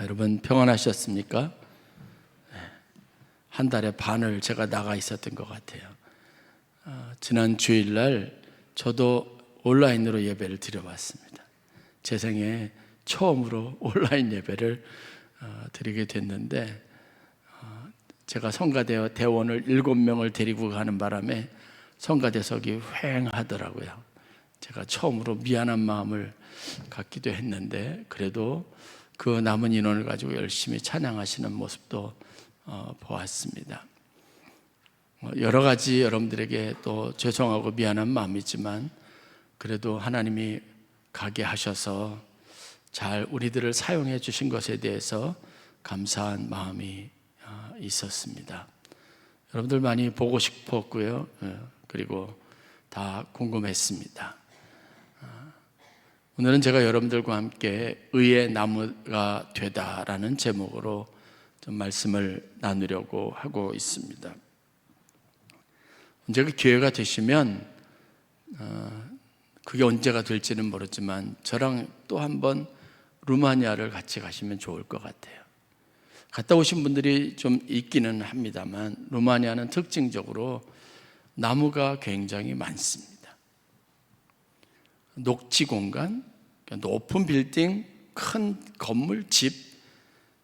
여러분 평안하셨습니까? 한 달에 반을 제가 나가 있었던 것 같아요. 지난 주일날 저도 온라인으로 예배를 드려봤습니다. 제 생에 처음으로 온라인 예배를 드리게 됐는데, 제가 성가대 대원을 7명을 데리고 가는 바람에 성가대석이 휑하더라고요. 제가 처음으로 미안한 마음을 갖기도 했는데, 그래도 그 남은 인원을 가지고 열심히 찬양하시는 모습도 보았습니다. 여러 가지 여러분들에게 또 죄송하고 미안한 마음이지만, 그래도 하나님이 가게 하셔서 잘 우리들을 사용해 주신 것에 대해서 감사한 마음이 있었습니다. 여러분들 많이 보고 싶었고요. 그리고 다 궁금했습니다. 오늘은 제가 여러분들과 함께 의의 나무가 되다라는 제목으로 좀 말씀을 나누려고 하고 있습니다. 언제가 기회가 되시면, 그게 언제가 될지는 모르지만 저랑 또 한번 루마니아를 같이 가시면 좋을 것 같아요. 갔다 오신 분들이 좀 있기는 합니다만, 루마니아는 특징적으로 나무가 굉장히 많습니다. 녹지 공간, 높은 빌딩, 큰 건물, 집,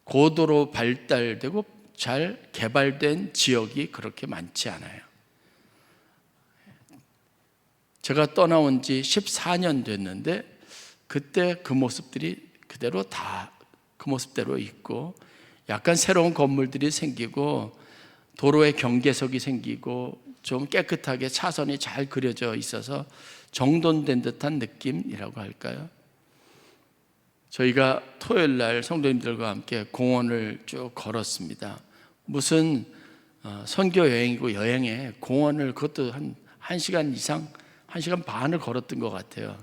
고도로 발달되고 잘 개발된 지역이 그렇게 많지 않아요. 제가 떠나온 지 14년 됐는데, 그때 그 모습들이 그대로 다 그 모습대로 있고, 약간 새로운 건물들이 생기고 도로에 경계석이 생기고 좀 깨끗하게 차선이 잘 그려져 있어서 정돈된 듯한 느낌이라고 할까요? 저희가 토요일 날 성도님들과 함께 공원을 쭉 걸었습니다. 무슨 선교 여행이고, 여행에 공원을, 그것도 한 1시간 이상, 1시간 반을 걸었던 것 같아요.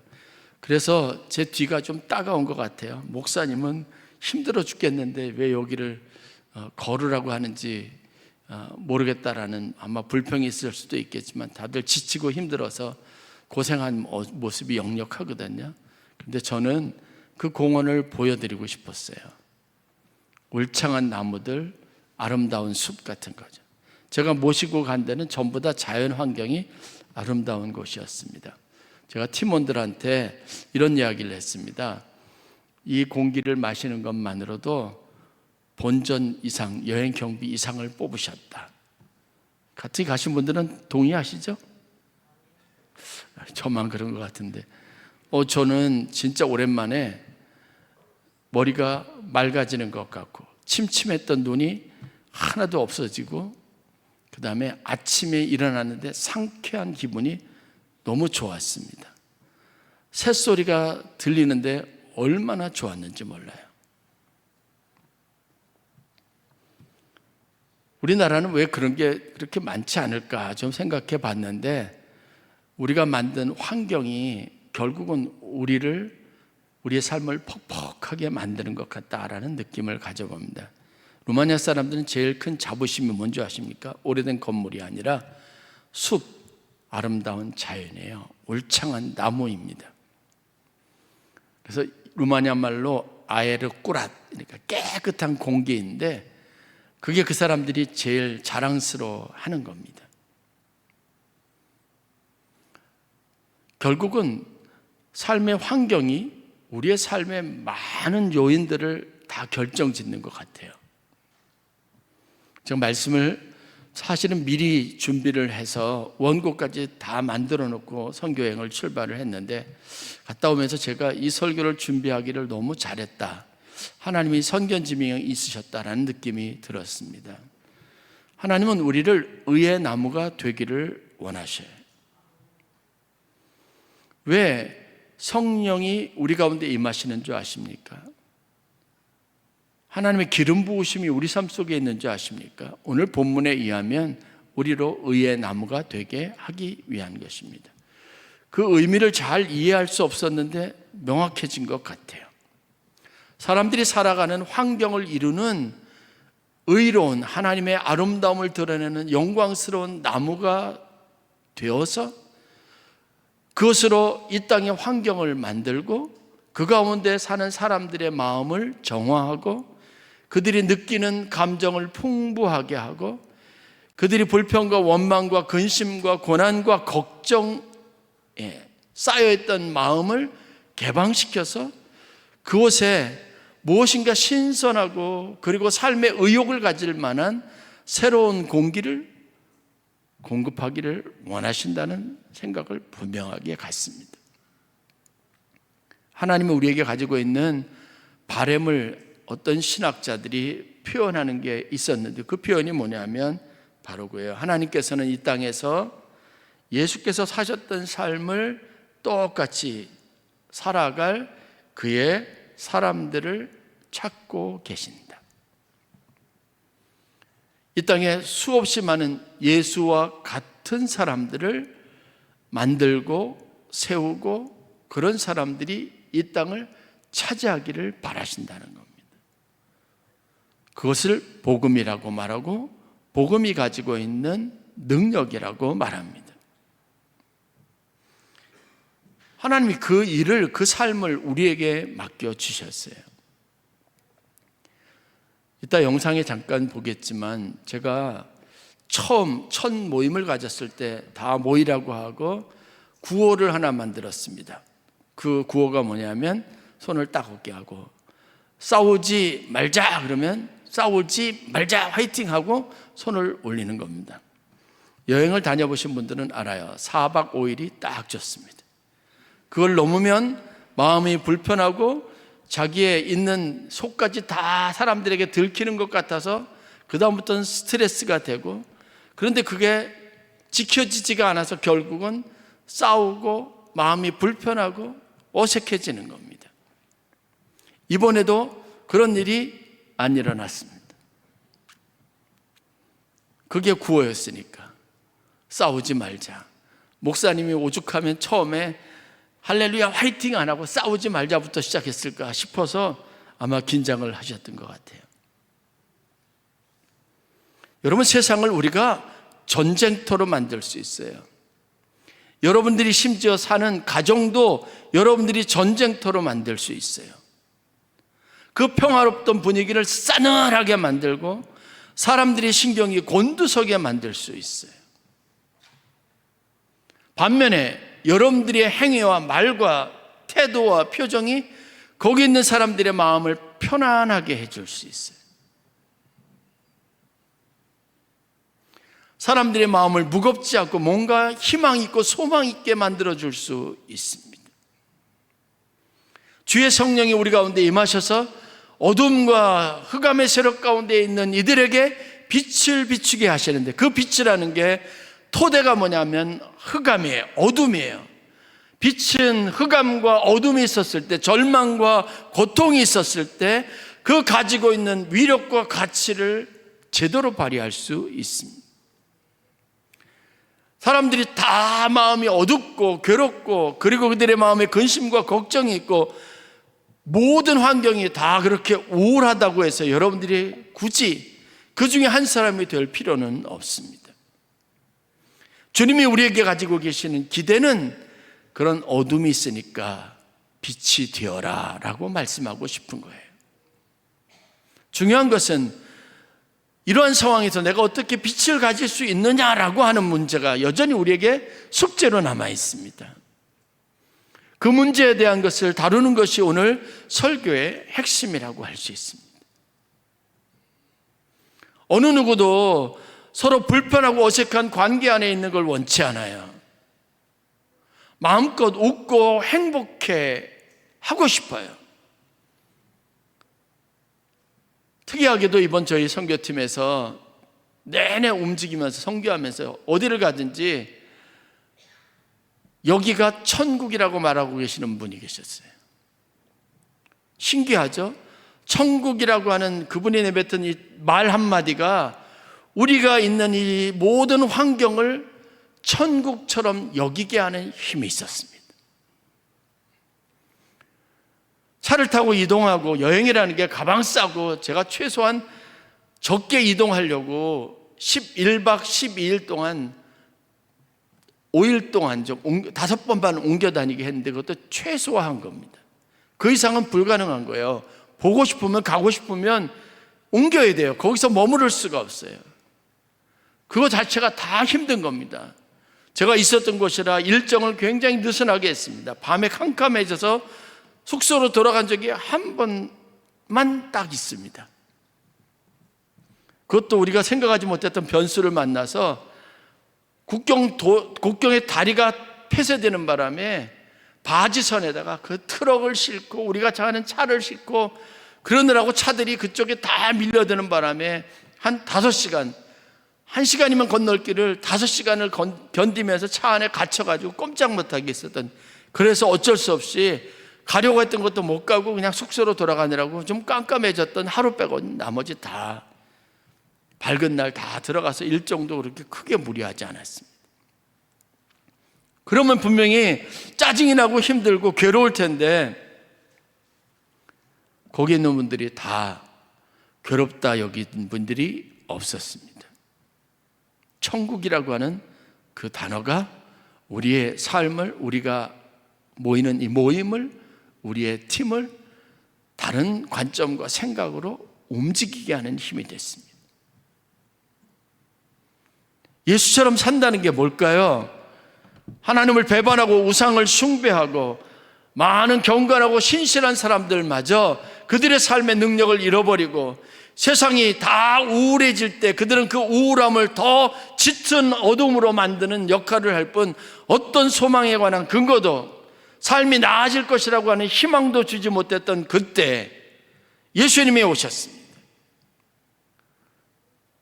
그래서 제 뒤가 좀 따가운 것 같아요. 목사님은 힘들어 죽겠는데 왜 여기를 걸으라고 하는지 모르겠다라는 아마 불평이 있을 수도 있겠지만, 다들 지치고 힘들어서 고생한 모습이 역력하거든요. 그런데 저는 그 공원을 보여드리고 싶었어요. 울창한 나무들, 아름다운 숲 같은 거죠. 제가 모시고 간 데는 전부 다 자연 환경이 아름다운 곳이었습니다. 제가 팀원들한테 이런 이야기를 했습니다. 이 공기를 마시는 것만으로도 본전 이상, 여행 경비 이상을 뽑으셨다. 같이 가신 분들은 동의하시죠? 저만 그런 것 같은데, 저는 진짜 오랜만에 머리가 맑아지는 것 같고, 침침했던 눈이 하나도 없어지고, 그 다음에 아침에 일어났는데 상쾌한 기분이 너무 좋았습니다. 새소리가 들리는데 얼마나 좋았는지 몰라요. 우리나라는 왜 그런 게 그렇게 많지 않을까 좀 생각해 봤는데, 우리가 만든 환경이 결국은 우리의 삶을 퍽퍽하게 만드는 것 같다라는 느낌을 가져봅니다. 루마니아 사람들은 제일 큰 자부심이 뭔지 아십니까? 오래된 건물이 아니라 숲, 아름다운 자연이에요. 울창한 나무입니다. 그래서 루마니아 말로 아에르꾸랏, 그러니까 깨끗한 공기인데, 그게 그 사람들이 제일 자랑스러워 하는 겁니다. 결국은 삶의 환경이 우리의 삶의 많은 요인들을 다 결정짓는 것 같아요. 제가 말씀을 사실은 미리 준비를 해서 원고까지 다 만들어 놓고 선교여행을 출발을 했는데, 갔다 오면서 제가 이 설교를 준비하기를 너무 잘했다, 하나님이 선견지명이 있으셨다라는 느낌이 들었습니다. 하나님은 우리를 의의 나무가 되기를 원하셔요. 왜 성령이 우리 가운데 임하시는 줄 아십니까? 하나님의 기름 부으심이 우리 삶 속에 있는 줄 아십니까? 오늘 본문에 의하면 우리로 의의 나무가 되게 하기 위한 것입니다. 그 의미를 잘 이해할 수 없었는데 명확해진 것 같아요. 사람들이 살아가는 환경을 이루는 의로운 하나님의 아름다움을 드러내는 영광스러운 나무가 되어서 그것으로 이 땅의 환경을 만들고 그 가운데 사는 사람들의 마음을 정화하고 그들이 느끼는 감정을 풍부하게 하고 그들이 불평과 원망과 근심과 고난과 걱정에 쌓여있던 마음을 개방시켜서 그곳에 무엇인가 신선하고 그리고 삶의 의욕을 가질 만한 새로운 공기를 공급하기를 원하신다는 생각을 분명하게 갖습니다. 하나님이 우리에게 가지고 있는 바램을 어떤 신학자들이 표현하는 게 있었는데 그 표현이 뭐냐면 바로 그예요. 하나님께서는 이 땅에서 예수께서 사셨던 삶을 똑같이 살아갈 그의 사람들을 찾고 계신다. 이 땅에 수없이 많은 예수와 같은 사람들을 만들고 세우고 그런 사람들이 이 땅을 차지하기를 바라신다는 겁니다. 그것을 복음이라고 말하고 복음이 가지고 있는 능력이라고 말합니다. 하나님이 그 일을, 그 삶을 우리에게 맡겨주셨어요. 이따 영상에 잠깐 보겠지만 제가 처음 첫 모임을 가졌을 때 다 모이라고 하고 구호를 하나 만들었습니다. 그 구호가 뭐냐면 손을 딱 어깨 하고 싸우지 말자 그러면 싸우지 말자 화이팅 하고 손을 올리는 겁니다. 여행을 다녀보신 분들은 알아요. 4박 5일이 딱 좋습니다. 그걸 넘으면 마음이 불편하고 자기의 있는 속까지 다 사람들에게 들키는 것 같아서 그 다음부터는 스트레스가 되고 그런데 그게 지켜지지가 않아서 결국은 싸우고 마음이 불편하고 어색해지는 겁니다. 이번에도 그런 일이 안 일어났습니다. 그게 구호였으니까 싸우지 말자. 목사님이 오죽하면 처음에 할렐루야 화이팅 안 하고 싸우지 말자부터 시작했을까 싶어서 아마 긴장을 하셨던 것 같아요. 여러분, 세상을 우리가 전쟁터로 만들 수 있어요. 여러분들이 심지어 사는 가정도 여러분들이 전쟁터로 만들 수 있어요. 그 평화롭던 분위기를 싸늘하게 만들고 사람들의 신경이 곤두서게 만들 수 있어요. 반면에 여러분들의 행위와 말과 태도와 표정이 거기 있는 사람들의 마음을 편안하게 해줄 수 있어요. 사람들의 마음을 무겁지 않고 뭔가 희망 있고 소망 있게 만들어줄 수 있습니다. 주의 성령이 우리 가운데 임하셔서 어둠과 흑암의 세력 가운데 있는 이들에게 빛을 비추게 하시는데 그 빛이라는 게 토대가 뭐냐면 흑암이에요. 어둠이에요. 빛은 흑암과 어둠이 있었을 때, 절망과 고통이 있었을 때 그 가지고 있는 위력과 가치를 제대로 발휘할 수 있습니다. 사람들이 다 마음이 어둡고 괴롭고 그리고 그들의 마음에 근심과 걱정이 있고 모든 환경이 다 그렇게 우울하다고 해서 여러분들이 굳이 그 중에 한 사람이 될 필요는 없습니다. 주님이 우리에게 가지고 계시는 기대는 그런 어둠이 있으니까 빛이 되어라 라고 말씀하고 싶은 거예요. 중요한 것은 이러한 상황에서 내가 어떻게 빛을 가질 수 있느냐라고 하는 문제가 여전히 우리에게 숙제로 남아 있습니다. 그 문제에 대한 것을 다루는 것이 오늘 설교의 핵심이라고 할 수 있습니다. 어느 누구도 서로 불편하고 어색한 관계 안에 있는 걸 원치 않아요. 마음껏 웃고 행복해 하고 싶어요. 특이하게도 이번 저희 선교팀에서 내내 움직이면서 선교하면서 어디를 가든지 여기가 천국이라고 말하고 계시는 분이 계셨어요. 신기하죠? 천국이라고 하는 그분이 내뱉은 이 말 한마디가 우리가 있는 이 모든 환경을 천국처럼 여기게 하는 힘이 있었습니다. 차를 타고 이동하고 여행이라는 게 가방 싸고 제가 최소한 적게 이동하려고 11박 12일 동안 5일 동안 좀 5번만 옮겨 다니게 했는데 그것도 최소화한 겁니다. 그 이상은 불가능한 거예요. 보고 싶으면 가고 싶으면 옮겨야 돼요. 거기서 머무를 수가 없어요. 그거 자체가 다 힘든 겁니다. 제가 있었던 곳이라 일정을 굉장히 느슨하게 했습니다. 밤에 캄캄해져서 숙소로 돌아간 적이 한 번만 딱 있습니다. 그것도 우리가 생각하지 못했던 변수를 만나서 국경의 다리가 폐쇄되는 바람에 바지선에다가 그 트럭을 싣고 우리가 가는 차를 싣고 그러느라고 차들이 그쪽에 다 밀려드는 바람에 한 5시간, 1시간이면 건널 길을 5시간을 견디면서 차 안에 갇혀가지고 꼼짝 못하게 있었던, 그래서 어쩔 수 없이 가려고 했던 것도 못 가고 그냥 숙소로 돌아가느라고 좀 깜깜해졌던 하루 빼고는 나머지 다 밝은 날 다 들어가서 일정도 그렇게 크게 무리하지 않았습니다. 그러면 분명히 짜증이 나고 힘들고 괴로울 텐데 거기 있는 분들이 다 괴롭다 여긴 분들이 없었습니다. 천국이라고 하는 그 단어가 우리의 삶을, 우리가 모이는 이 모임을, 우리의 팀을 다른 관점과 생각으로 움직이게 하는 힘이 됐습니다. 예수처럼 산다는 게 뭘까요? 하나님을 배반하고 우상을 숭배하고 많은 경건하고 신실한 사람들마저 그들의 삶의 능력을 잃어버리고 세상이 다 우울해질 때 그들은 그 우울함을 더 짙은 어둠으로 만드는 역할을 할 뿐 어떤 소망에 관한 근거도, 삶이 나아질 것이라고 하는 희망도 주지 못했던 그때 예수님이 오셨습니다.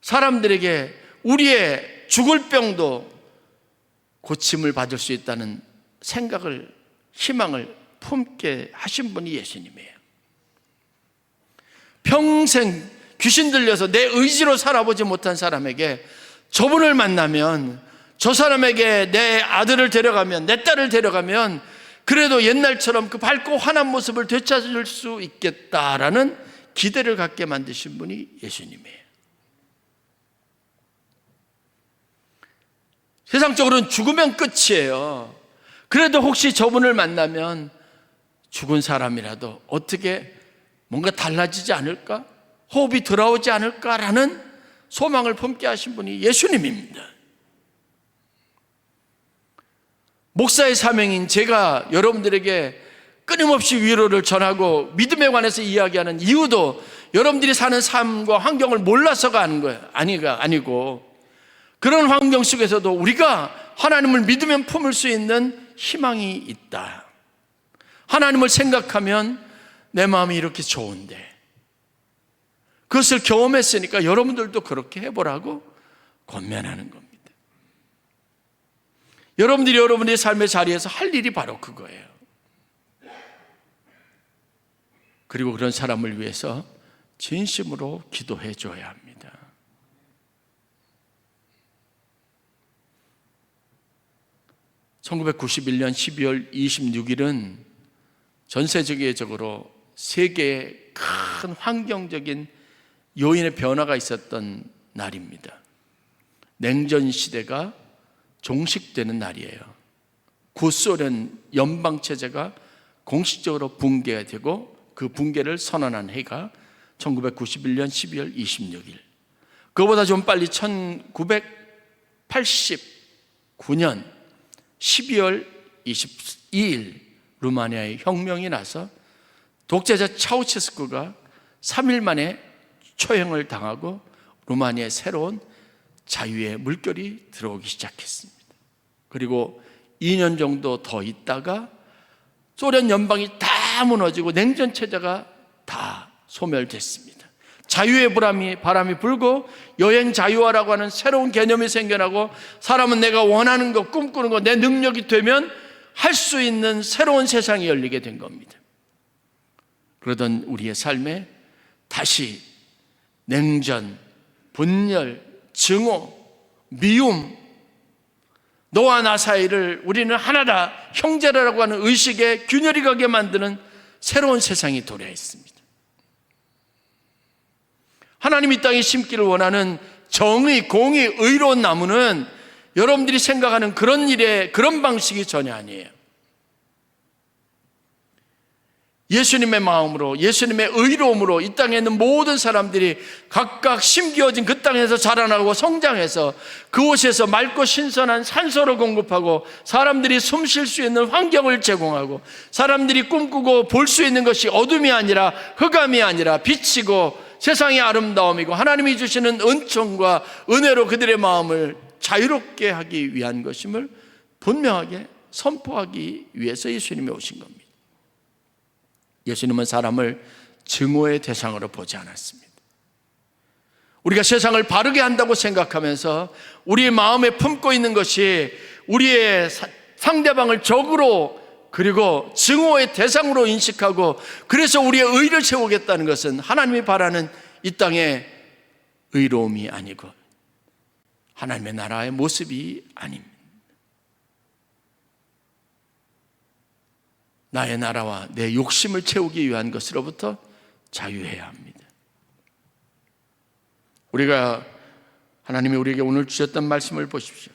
사람들에게 우리의 죽을 병도 고침을 받을 수 있다는 생각을, 희망을 품게 하신 분이 예수님이에요. 평생 귀신 들려서 내 의지로 살아보지 못한 사람에게 저분을 만나면, 저 사람에게 내 아들을 데려가면, 내 딸을 데려가면 그래도 옛날처럼 그 밝고 환한 모습을 되찾을 수 있겠다라는 기대를 갖게 만드신 분이 예수님이에요. 세상적으로는 죽으면 끝이에요. 그래도 혹시 저분을 만나면 죽은 사람이라도 어떻게 뭔가 달라지지 않을까? 호흡이 돌아오지 않을까라는 소망을 품게 하신 분이 예수님입니다. 목사의 사명인 제가 여러분들에게 끊임없이 위로를 전하고 믿음에 관해서 이야기하는 이유도 여러분들이 사는 삶과 환경을 몰라서가 하는 거예요. 아니고 그런 환경 속에서도 우리가 하나님을 믿으면 품을 수 있는 희망이 있다. 하나님을 생각하면 내 마음이 이렇게 좋은데, 그것을 경험했으니까 여러분들도 그렇게 해보라고 권면하는 겁니다. 여러분들이 여러분의 삶의 자리에서 할 일이 바로 그거예요. 그리고 그런 사람을 위해서 진심으로 기도해 줘야 합니다. (1991년 12월 26일은) 전 세계적으로 세계의 큰 환경적인 요인의 변화가 있었던 날입니다. 냉전 시대가 종식되는 날이에요. 구소련 연방체제가 공식적으로 붕괴가 되고 그 붕괴를 선언한 해가 1991년 12월 26일. 그거보다 좀 빨리 1989년 12월 22일 루마니아의 혁명이 나서 독재자 차우체스쿠가 3일 만에 처형을 당하고 루마니아의 새로운 자유의 물결이 들어오기 시작했습니다. 그리고 2년 정도 더 있다가 소련 연방이 다 무너지고 냉전체제가 다 소멸됐습니다. 자유의 바람이 불고 여행 자유화라고 하는 새로운 개념이 생겨나고 사람은 내가 원하는 것, 꿈꾸는 것, 내 능력이 되면 할 수 있는 새로운 세상이 열리게 된 겁니다. 그러던 우리의 삶에 다시 냉전, 분열, 증오, 미움, 너와 나 사이를 우리는 하나다, 형제라고 하는 의식에 균열이 가게 만드는 새로운 세상이 도래했습니다. 하나님이 이 땅에 심기를 원하는 정의, 공의, 의로운 나무는 여러분들이 생각하는 그런 일에 그런 방식이 전혀 아니에요. 예수님의 마음으로, 예수님의 의로움으로 이 땅에 있는 모든 사람들이 각각 심기어진 그 땅에서 자라나고 성장해서 그곳에서 맑고 신선한 산소를 공급하고 사람들이 숨 쉴 수 있는 환경을 제공하고 사람들이 꿈꾸고 볼 수 있는 것이 어둠이 아니라 흑암이 아니라 빛이고 세상의 아름다움이고 하나님이 주시는 은총과 은혜로 그들의 마음을 자유롭게 하기 위한 것임을 분명하게 선포하기 위해서 예수님이 오신 겁니다. 예수님은 사람을 증오의 대상으로 보지 않았습니다. 우리가 세상을 바르게 한다고 생각하면서 우리의 마음에 품고 있는 것이 우리의 상대방을 적으로 그리고 증오의 대상으로 인식하고 그래서 우리의 의를 세우겠다는 것은 하나님이 바라는 이 땅의 의로움이 아니고 하나님의 나라의 모습이 아닙니다. 나의 나라와 내 욕심을 채우기 위한 것으로부터 자유해야 합니다. 우리가 하나님이 우리에게 오늘 주셨던 말씀을 보십시오.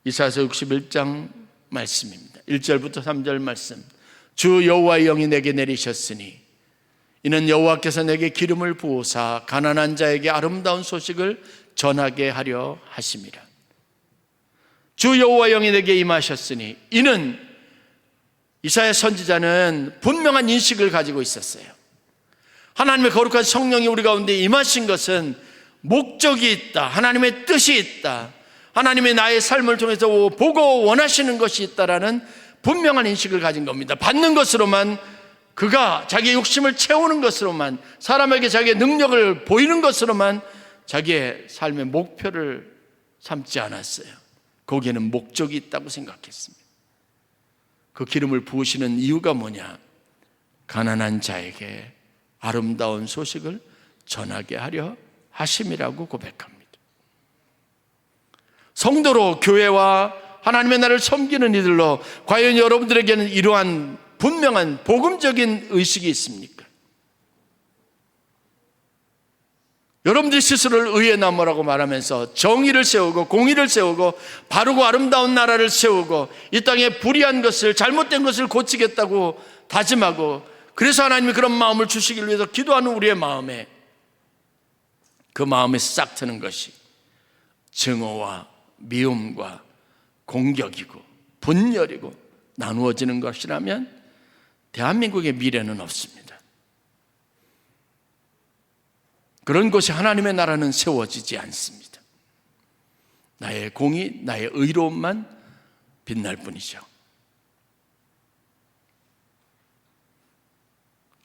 이사야서 61장 말씀입니다. 1절부터 3절 말씀. 주 여호와의 영이 내게 내리셨으니 이는 여호와께서 내게 기름을 부으사 가난한 자에게 아름다운 소식을 전하게 하려 하심이라. 주 여호와의 영이 내게 임하셨으니 이는 이사야 선지자는 분명한 인식을 가지고 있었어요. 하나님의 거룩한 성령이 우리 가운데 임하신 것은 목적이 있다, 하나님의 뜻이 있다, 하나님의 나의 삶을 통해서 보고 원하시는 것이 있다라는 분명한 인식을 가진 겁니다. 받는 것으로만, 그가 자기의 욕심을 채우는 것으로만, 사람에게 자기의 능력을 보이는 것으로만 자기의 삶의 목표를 삼지 않았어요. 거기에는 목적이 있다고 생각했습니다. 그 기름을 부으시는 이유가 뭐냐? 가난한 자에게 아름다운 소식을 전하게 하려 하심이라고 고백합니다. 성도로 교회와 하나님의 나라를 섬기는 이들로 과연 여러분들에게는 이러한 분명한 복음적인 의식이 있습니까? 여러분들이 스스로를 의의 나무라고 말하면서 정의를 세우고 공의를 세우고 바르고 아름다운 나라를 세우고 이 땅에 불의한 것을, 잘못된 것을 고치겠다고 다짐하고, 그래서 하나님이 그런 마음을 주시기 위해서 기도하는 우리의 마음에, 그 마음에 싹 트는 것이 증오와 미움과 공격이고 분열이고 나누어지는 것이라면 대한민국의 미래는 없습니다. 그런 곳이 하나님의 나라는 세워지지 않습니다. 나의 공의, 나의 의로움만 빛날 뿐이죠.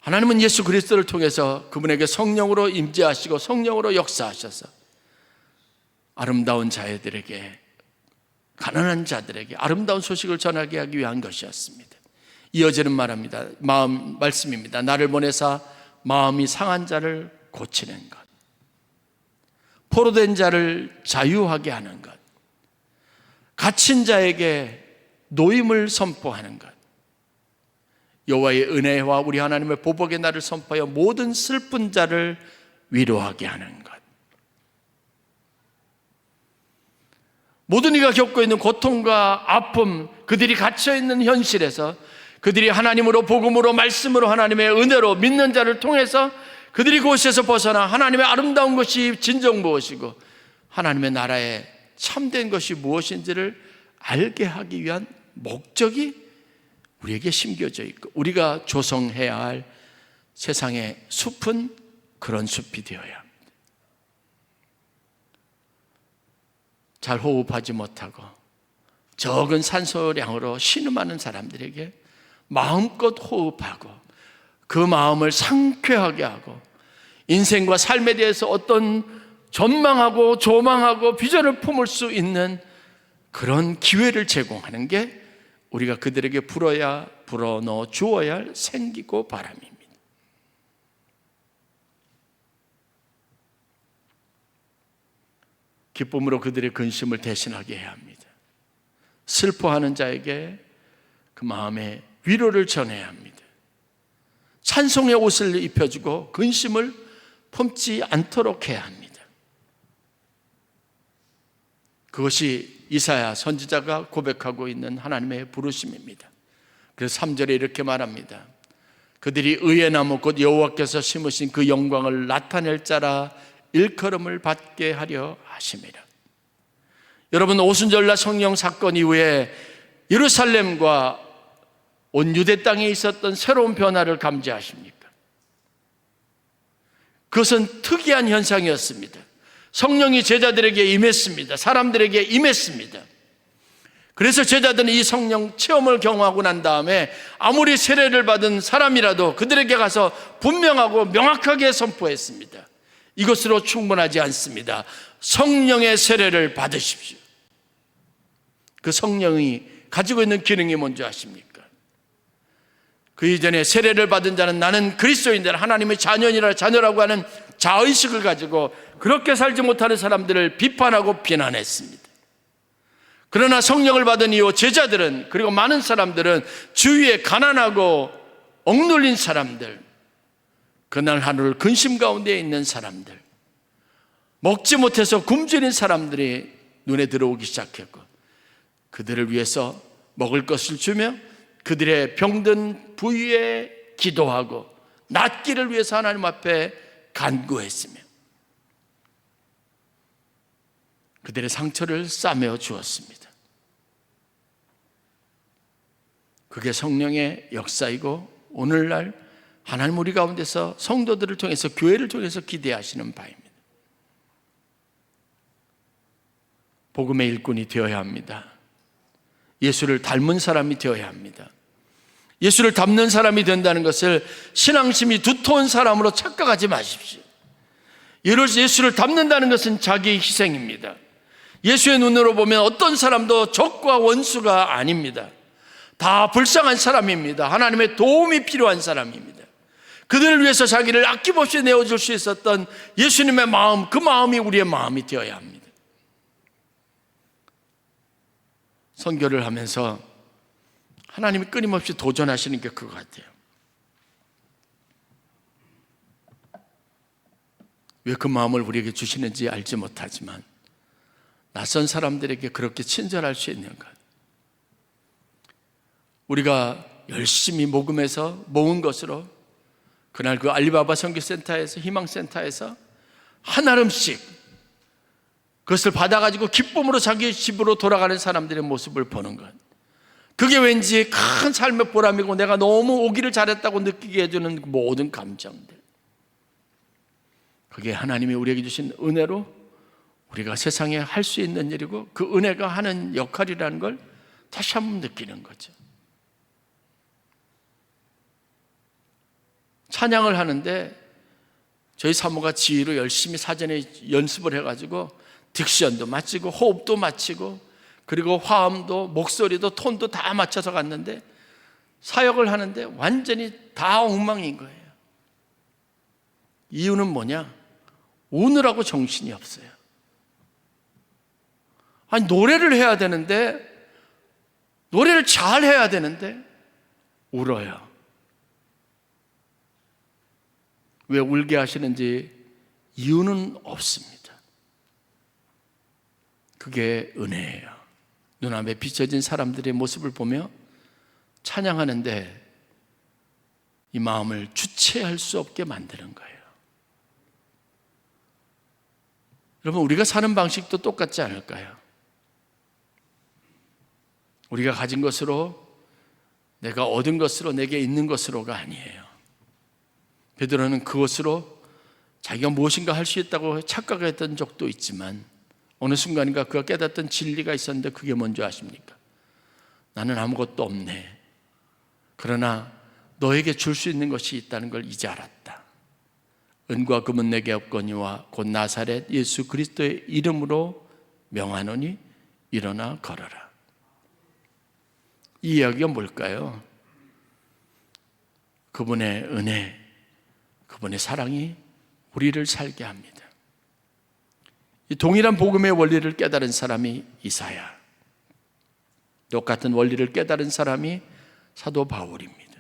하나님은 예수 그리스도를 통해서 그분에게 성령으로 임재하시고 성령으로 역사하셔서 아름다운 자들에게, 가난한 자들에게 아름다운 소식을 전하게 하기 위한 것이었습니다. 이어지는 말합니다. 말씀입니다. 나를 보내사 마음이 상한 자를 고치는 것, 포로된 자를 자유하게 하는 것, 갇힌 자에게 노임을 선포하는 것, 여호와의 은혜와 우리 하나님의 보복의 날을 선포하여 모든 슬픈 자를 위로하게 하는 것, 모든 이가 겪고 있는 고통과 아픔, 그들이 갇혀있는 현실에서 그들이 하나님으로, 복음으로, 말씀으로, 하나님의 은혜로 믿는 자를 통해서 그들이 그곳에서 벗어나 하나님의 아름다운 것이 진정 무엇이고 하나님의 나라의 참된 것이 무엇인지를 알게 하기 위한 목적이 우리에게 심겨져 있고, 우리가 조성해야 할 세상의 숲은 그런 숲이 되어야 합니다. 잘 호흡하지 못하고 적은 산소량으로 신음하는 사람들에게 마음껏 호흡하고 그 마음을 상쾌하게 하고 인생과 삶에 대해서 어떤 전망하고 조망하고 비전을 품을 수 있는 그런 기회를 제공하는 게 우리가 그들에게 불어넣어 주어야 할 생기고 바람입니다. 기쁨으로 그들의 근심을 대신하게 해야 합니다. 슬퍼하는 자에게 그 마음의 위로를 전해야 합니다. 찬송의 옷을 입혀주고 근심을 품지 않도록 해야 합니다. 그것이 이사야 선지자가 고백하고 있는 하나님의 부르심입니다. 그래서 3절에 이렇게 말합니다. 그들이 의의 나무 곧 여호와께서 심으신 그 영광을 나타낼 자라 일컬음을 받게 하려 하심이라. 여러분, 오순절날 성령 사건 이후에 예루살렘과 온 유대 땅에 있었던 새로운 변화를 감지하십니까? 그것은 특이한 현상이었습니다. 성령이 제자들에게 임했습니다. 사람들에게 임했습니다. 그래서 제자들은 이 성령 체험을 경험하고 난 다음에 아무리 세례를 받은 사람이라도 그들에게 가서 분명하고 명확하게 선포했습니다. 이것으로 충분하지 않습니다. 성령의 세례를 받으십시오. 그 성령이 가지고 있는 기능이 뭔지 아십니까? 그 이전에 세례를 받은 자는 나는 그리스도인들, 하나님의 자녀라고 하는 자의식을 가지고 그렇게 살지 못하는 사람들을 비판하고 비난했습니다. 그러나 성령을 받은 이후 제자들은, 그리고 많은 사람들은 주위에 가난하고 억눌린 사람들, 그날 하루를 근심 가운데 있는 사람들, 먹지 못해서 굶주린 사람들이 눈에 들어오기 시작했고, 그들을 위해서 먹을 것을 주며 그들의 병든 부위에 기도하고 낫기를 위해서 하나님 앞에 간구했으며 그들의 상처를 싸매어 주었습니다. 그게 성령의 역사이고 오늘날 하나님 우리 가운데서 성도들을 통해서, 교회를 통해서 기대하시는 바입니다. 복음의 일꾼이 되어야 합니다. 예수를 닮은 사람이 되어야 합니다. 예수를 닮는 사람이 된다는 것을 신앙심이 두터운 사람으로 착각하지 마십시오. 예수를 닮는다는 것은 자기의 희생입니다. 예수의 눈으로 보면 어떤 사람도 적과 원수가 아닙니다. 다 불쌍한 사람입니다. 하나님의 도움이 필요한 사람입니다. 그들을 위해서 자기를 아낌없이 내어줄 수 있었던 예수님의 마음, 그 마음이 우리의 마음이 되어야 합니다. 선교를 하면서 하나님이 끊임없이 도전하시는 게 그거 같아요. 왜 그 마음을 우리에게 주시는지 알지 못하지만 낯선 사람들에게 그렇게 친절할 수 있는가? 우리가 열심히 모금해서 모은 것으로 그날 그 알리바바 선교센터에서, 희망센터에서 한 알음씩 그것을 받아가지고 기쁨으로 자기 집으로 돌아가는 사람들의 모습을 보는 것, 그게 왠지 큰 삶의 보람이고 내가 너무 오기를 잘했다고 느끼게 해주는 모든 감정들, 그게 하나님이 우리에게 주신 은혜로 우리가 세상에 할 수 있는 일이고 그 은혜가 하는 역할이라는 걸 다시 한번 느끼는 거죠. 찬양을 하는데 저희 사모가 지휘로 열심히 사전에 연습을 해가지고 딕션도 맞추고 호흡도 맞추고 그리고 화음도 목소리도 톤도 다 맞춰서 갔는데 사역을 하는데 완전히 다 엉망인 거예요. 이유는 뭐냐? 우느라고 정신이 없어요. 아니, 노래를 해야 되는데, 노래를 잘 해야 되는데 울어요. 왜 울게 하시는지 이유는 없습니다. 그게 은혜예요. 눈앞에 비춰진 사람들의 모습을 보며 찬양하는데 이 마음을 주체할 수 없게 만드는 거예요. 여러분, 우리가 사는 방식도 똑같지 않을까요? 우리가 가진 것으로, 내가 얻은 것으로, 내게 있는 것으로가 아니에요. 베드로는 그것으로 자기가 무엇인가 할 수 있다고 착각했던 적도 있지만 어느 순간인가 그가 깨닫던 진리가 있었는데 그게 뭔지 아십니까? 나는 아무것도 없네. 그러나 너에게 줄 수 있는 것이 있다는 걸 이제 알았다. 은과 금은 내게 없거니와 곧 나사렛 예수 그리스도의 이름으로 명하노니 일어나 걸어라. 이 이야기가 뭘까요? 그분의 은혜, 그분의 사랑이 우리를 살게 합니다. 이 동일한 복음의 원리를 깨달은 사람이 이사야, 똑같은 원리를 깨달은 사람이 사도 바울입니다.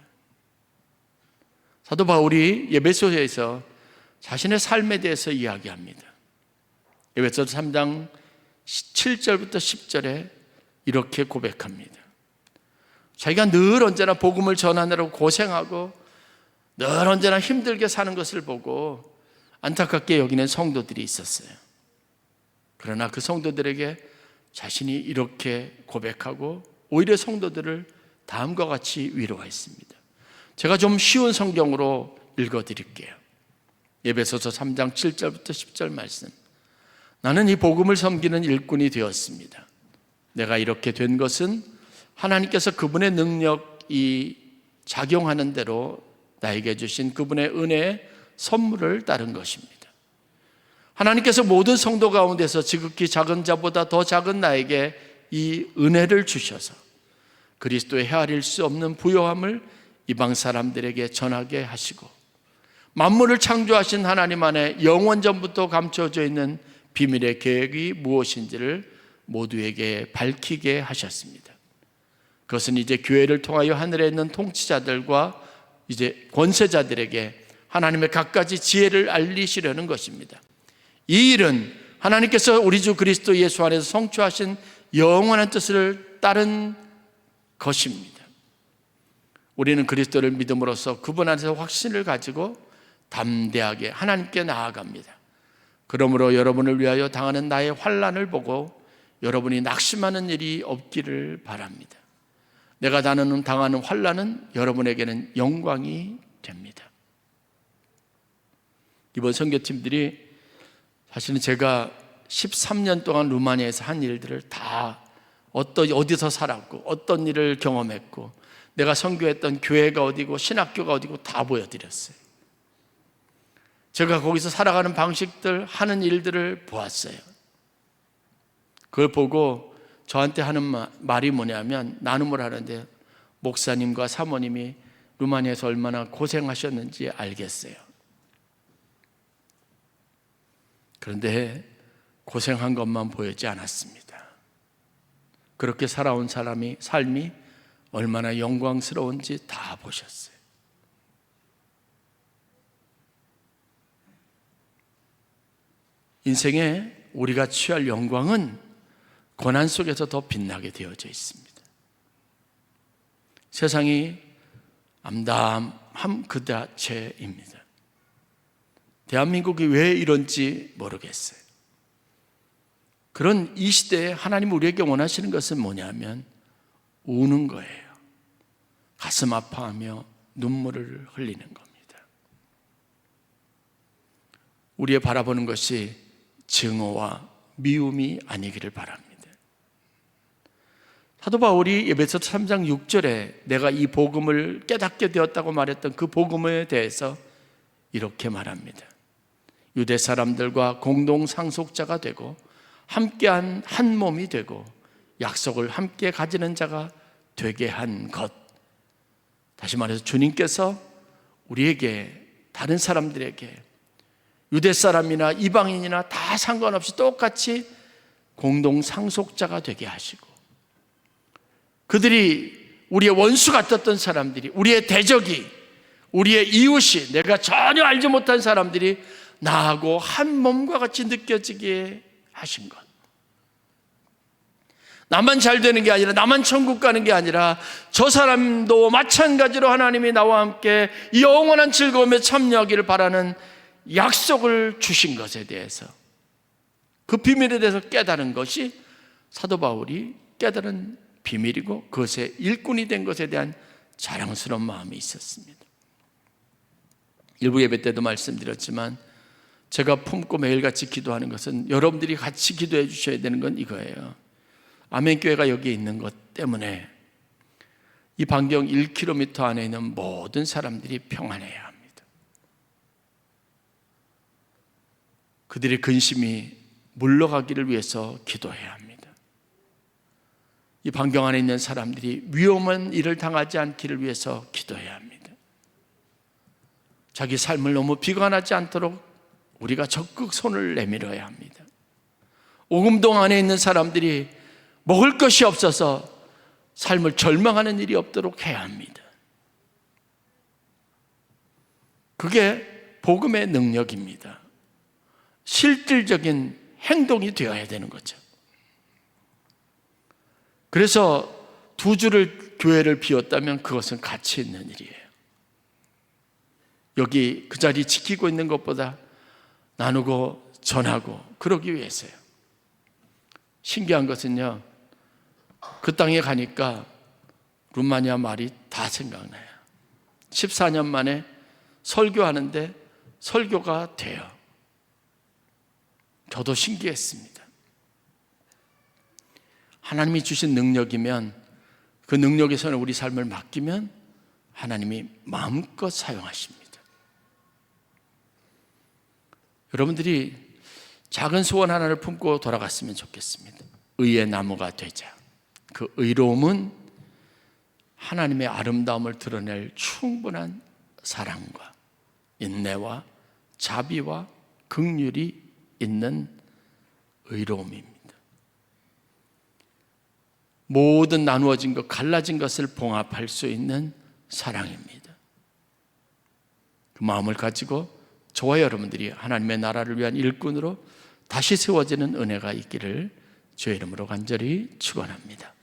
사도 바울이 에베소서에서 자신의 삶에 대해서 이야기합니다. 에베소서 3장 7절부터 10절에 이렇게 고백합니다. 자기가 늘 언제나 복음을 전하느라고 고생하고 늘 언제나 힘들게 사는 것을 보고 안타깝게 여기는 성도들이 있었어요. 그러나 그 성도들에게 자신이 이렇게 고백하고 오히려 성도들을 다음과 같이 위로했습니다. 제가 좀 쉬운 성경으로 읽어드릴게요. 에베소서 3장 7절부터 10절 말씀. 나는 이 복음을 섬기는 일꾼이 되었습니다. 내가 이렇게 된 것은 하나님께서 그분의 능력이 작용하는 대로 나에게 주신 그분의 은혜의 선물을 따른 것입니다. 하나님께서 모든 성도 가운데서 지극히 작은 자보다 더 작은 나에게 이 은혜를 주셔서 그리스도의 헤아릴 수 없는 부요함을 이방 사람들에게 전하게 하시고 만물을 창조하신 하나님 안에 영원전부터 감춰져 있는 비밀의 계획이 무엇인지를 모두에게 밝히게 하셨습니다. 그것은 이제 교회를 통하여 하늘에 있는 통치자들과 이제 권세자들에게 하나님의 갖가지 지혜를 알리시려는 것입니다. 이 일은 하나님께서 우리 주 그리스도 예수 안에서 성취하신 영원한 뜻을 따른 것입니다. 우리는 그리스도를 믿음으로써 그분 안에서 확신을 가지고 담대하게 하나님께 나아갑니다. 그러므로 여러분을 위하여 당하는 나의 환난을 보고 여러분이 낙심하는 일이 없기를 바랍니다. 내가 당하는 환난은 여러분에게는 영광이 됩니다. 이번 선교팀들이 사실은 제가 13년 동안 루마니아에서 한 일들을 다 어디서 살았고 어떤 일을 경험했고 내가 선교했던 교회가 어디고 신학교가 어디고 다 보여드렸어요. 제가 거기서 살아가는 방식들, 하는 일들을 보았어요. 그걸 보고 저한테 하는 말이 뭐냐면, 나눔을 하는데 목사님과 사모님이 루마니아에서 얼마나 고생하셨는지 알겠어요. 그런데 고생한 것만 보이지 않았습니다. 그렇게 살아온 삶이 얼마나 영광스러운지 다 보셨어요. 인생에 우리가 취할 영광은 고난 속에서 더 빛나게 되어져 있습니다. 세상이 암담함 그 자체입니다. 대한민국이 왜 이런지 모르겠어요. 그런 이 시대에 하나님 우리에게 원하시는 것은 뭐냐면 우는 거예요. 가슴 아파하며 눈물을 흘리는 겁니다. 우리의 바라보는 것이 증오와 미움이 아니기를 바랍니다. 사도 바울이 에베소 3장 6절에 내가 이 복음을 깨닫게 되었다고 말했던 그 복음에 대해서 이렇게 말합니다. 유대 사람들과 공동 상속자가 되고 함께한 한 몸이 되고 약속을 함께 가지는 자가 되게 한 것. 다시 말해서 주님께서 우리에게, 다른 사람들에게, 유대 사람이나 이방인이나 다 상관없이 똑같이 공동 상속자가 되게 하시고, 그들이 우리의 원수 같았던 사람들이, 우리의 대적이, 우리의 이웃이, 내가 전혀 알지 못한 사람들이 나하고 한 몸과 같이 느껴지게 하신 것. 나만 잘 되는 게 아니라, 나만 천국 가는 게 아니라 저 사람도 마찬가지로 하나님이 나와 함께 영원한 즐거움에 참여하기를 바라는 약속을 주신 것에 대해서, 그 비밀에 대해서 깨달은 것이 사도 바울이 깨달은 비밀이고 그것의 일꾼이 된 것에 대한 자랑스러운 마음이 있었습니다. 일부 예배 때도 말씀드렸지만 제가 품고 매일같이 기도하는 것은, 여러분들이 같이 기도해 주셔야 되는 건 이거예요. 아멘교회가 여기 있는 것 때문에 이 반경 1km 안에 있는 모든 사람들이 평안해야 합니다. 그들의 근심이 물러가기를 위해서 기도해야 합니다. 이 반경 안에 있는 사람들이 위험한 일을 당하지 않기를 위해서 기도해야 합니다. 자기 삶을 너무 비관하지 않도록 우리가 적극 손을 내밀어야 합니다. 오금동 안에 있는 사람들이 먹을 것이 없어서 삶을 절망하는 일이 없도록 해야 합니다. 그게 복음의 능력입니다. 실질적인 행동이 되어야 되는 거죠. 그래서 두 주를 교회를 비웠다면 그것은 가치 있는 일이에요. 여기 그 자리 지키고 있는 것보다 나누고 전하고 그러기 위해서요. 신기한 것은요, 그 땅에 가니까 루마니아 말이 다 생각나요. 14년 만에 설교하는데 설교가 돼요. 저도 신기했습니다. 하나님이 주신 능력이면 그 능력에서는 우리 삶을 맡기면 하나님이 마음껏 사용하십니다. 여러분들이 작은 소원 하나를 품고 돌아갔으면 좋겠습니다. 의의 나무가 되자. 그 의로움은 하나님의 아름다움을 드러낼 충분한 사랑과 인내와 자비와 긍휼이 있는 의로움입니다. 모든 나누어진 것, 갈라진 것을 봉합할 수 있는 사랑입니다. 그 마음을 가지고 저와 여러분들이 하나님의 나라를 위한 일꾼으로 다시 세워지는 은혜가 있기를 주의 이름으로 간절히 축원합니다.